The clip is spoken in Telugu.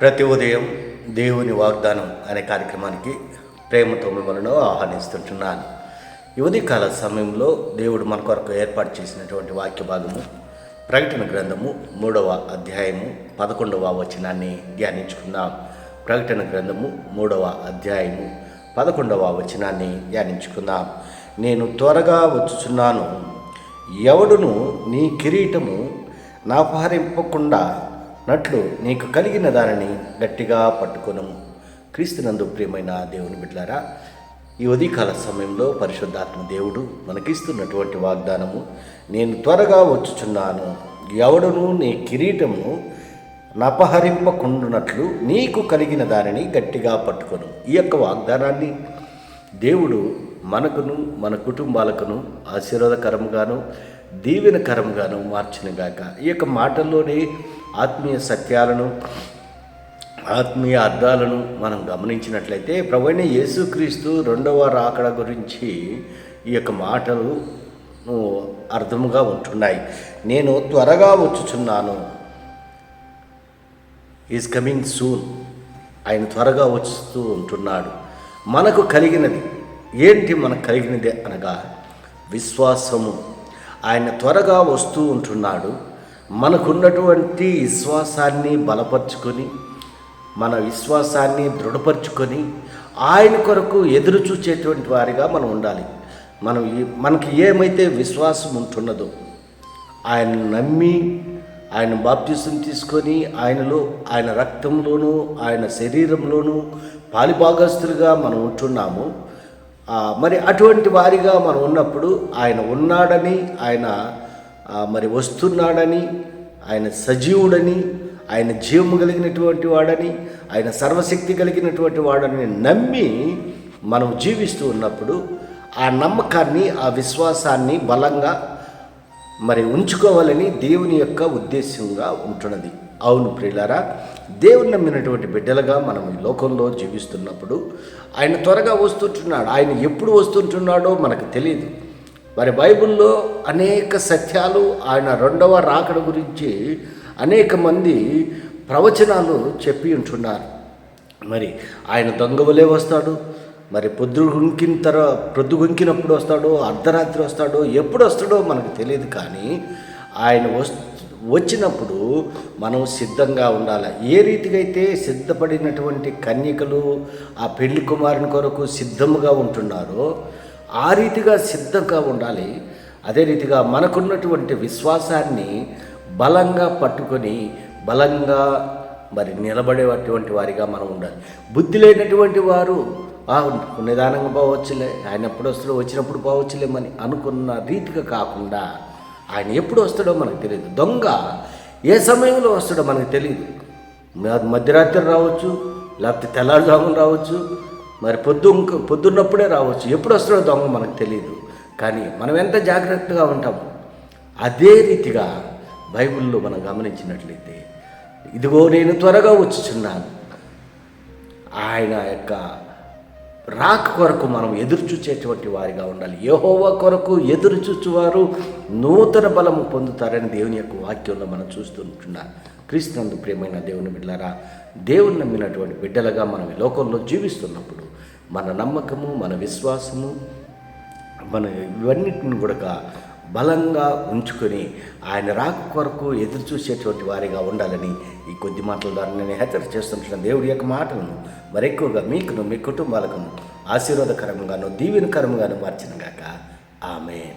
ప్రతి ఉదయం దేవుని వాగ్దానం అనే కార్యక్రమానికి ప్రేమతో మిమ్మల్ని ఆహ్వానిస్తుంటున్నాను. ఈ ఉదయకాల సమయంలో దేవుడు మన కొరకు ఏర్పాటు చేసినటువంటి వాక్య భాగము ప్రకటన గ్రంథము 3వ అధ్యాయము 11వ వచనాన్ని ధ్యానించుకుందాం. ప్రకటన గ్రంథము 3వ అధ్యాయము 11వ వచనాన్ని ధ్యానించుకుందాం. నేను త్వరగా వచ్చుచున్నాను, ఎవడును నీ కిరీటము నాపహరింపకుండా నట్లు నీకు కలిగిన దానిని గట్టిగా పట్టుకొను. క్రీస్తునందు ప్రియమైన దేవుని బిడ్డలారా, ఈ ఉదయకాల సమయంలో పరిశుద్ధాత్మ దేవుడు మనకిస్తున్నటువంటి వాగ్దానము, నేను త్వరగా వచ్చుచున్నాను, ఎవడును నీ కిరీటము నపహరింపకుండునట్లు నీకు కలిగిన దానిని గట్టిగా పట్టుకొను. ఈ యొక్క వాగ్దానాన్ని దేవుడు మనకును మన కుటుంబాలకును ఆశీర్వాదకరంగాను దీవెనకరంగాను మార్చినగాక. ఈ యొక్క మాటల్లోనే ఆత్మీయ సత్యాలను, ఆత్మీయ అర్థాలను మనం గమనించినట్లయితే ప్రభువైన యేసుక్రీస్తు రెండవ రాకడ గురించి ఈ యొక్క మాటలు అర్థముగా ఉంటున్నాయి. నేను త్వరగా వచ్చుచున్నాను, ఈజ్ కమింగ్ సూన్. ఆయన త్వరగా వస్తూ ఉంటున్నాడు. మనకు కలిగినది ఏంటి? మనకు కలిగినది అనగా విశ్వాసము. ఆయన త్వరగా వస్తూ ఉంటున్నాడు. మనకున్నటువంటి విశ్వాసాన్ని బలపరుచుకొని, మన విశ్వాసాన్ని దృఢపరుచుకొని ఆయన కొరకు ఎదురు చూచేటువంటి వారిగా మనం ఉండాలి. మనకి ఏమైతే విశ్వాసం ఉంటున్నదో, ఆయన నమ్మి ఆయన బాప్తిసం తీసుకొని ఆయనలో, ఆయన రక్తంలోనూ ఆయన శరీరంలోనూ పాలిభాగస్తులుగా మనం ఉంటున్నాము. మరి అటువంటి వారిగా మనం ఉన్నప్పుడు ఆయన ఉన్నాడని, ఆయన మరి వస్తున్నాడని, ఆయన సజీవుడని, ఆయన జీవము కలిగినటువంటి వాడని, ఆయన సర్వశక్తి కలిగినటువంటి వాడని నమ్మి మనం జీవిస్తూ ఉన్నప్పుడు ఆ నమ్మకాన్ని, ఆ విశ్వాసాన్ని బలంగా మరి ఉంచుకోవాలని దేవుని యొక్క ఉద్దేశంగా ఉంటున్నది. అవును ప్రియులారా, దేవుని నమ్మినటువంటి బిడ్డలుగా మనం ఈ లోకంలో జీవిస్తున్నప్పుడు ఆయన త్వరగా వస్తుంటున్నాడు. ఆయన ఎప్పుడు వస్తుంటున్నాడో మనకు తెలియదు. మరి బైబిల్లో అనేక సత్యాలు, ఆయన రెండవ రాకడ గురించి అనేక మంది ప్రవచనాలు చెప్పి ఉంటున్నారు. మరి ఆయన దొంగవలే వస్తాడు, మరి పొద్దుగుంకినప్పుడు వస్తాడో, అర్ధరాత్రి వస్తాడో, ఎప్పుడు వస్తాడో మనకు తెలియదు. కానీ ఆయన వచ్చినప్పుడు మనం సిద్ధంగా ఉండాలి. ఏ రీతిగా అయితే సిద్ధపడినటువంటి కన్యకలు ఆ పెళ్లి కుమారుని కొరకు సిద్ధముగా ఉంటున్నారో ఆ రీతిగా సిద్ధంగా ఉండాలి. అదే రీతిగా మనకున్నటువంటి విశ్వాసాన్ని బలంగా పట్టుకొని బలంగా మరి నిలబడేటువంటి వారిగా మనం ఉండాలి. బుద్ధి లేనటువంటి వారు నిదానంగా పోవచ్చులే, ఆయన ఎప్పుడు వస్తాడో వచ్చినప్పుడు పోవచ్చులేమని అనుకున్న రీతిగా కాకుండా ఆయన ఎప్పుడు వస్తాడో మనకు తెలియదు. దొంగ ఏ సమయంలో వస్తాడో మనకు తెలియదు. మధ్యరాత్రి రావచ్చు, లేకపోతే తెల్లారుజామున రావచ్చు, మరి పొద్దున్నప్పుడే రావచ్చు. ఎప్పుడు వస్తాడో దొంగ మనకు తెలియదు. కానీ మనం ఎంత జాగ్రత్తగా ఉంటాము. అదే రీతిగా బైబిల్లో మనం గమనించినట్లయితే, ఇదిగో నేను త్వరగా వచ్చుచున్నాను, ఆయన యొక్క రాక కొరకు మనం ఎదురుచూచేటువంటి వారిగా ఉండాలి. యెహోవా కొరకు ఎదురుచూచువారు నూతన బలము పొందుతారని దేవుని యొక్క వాక్యంలో మనం చూస్తుంటున్నాం. క్రీస్తునందు ప్రియమైన దేవుని బిడ్డలారా, దేవుని నమ్మినటువంటి బిడ్డలుగా మనం ఈ లోకంలో జీవిస్తున్నప్పుడు మన నమ్మకము, మన విశ్వాసము, మన ఇవన్నిటిని కూడా బలంగా ఉంచుకొని ఆయన రాక కొరకు ఎదురు చూసేటువంటి వారిగా ఉండాలని ఈ కొద్ది మాటల ద్వారా నేను హెచ్చరిక చేస్తుంటున్నాను. దేవుడి యొక్క మాటలను మరెక్కువగా మీకును మీ కుటుంబాలకును ఆశీర్వాదకరంగాను దీవెనకరంగాను మార్చినగాక. ఆమేన్.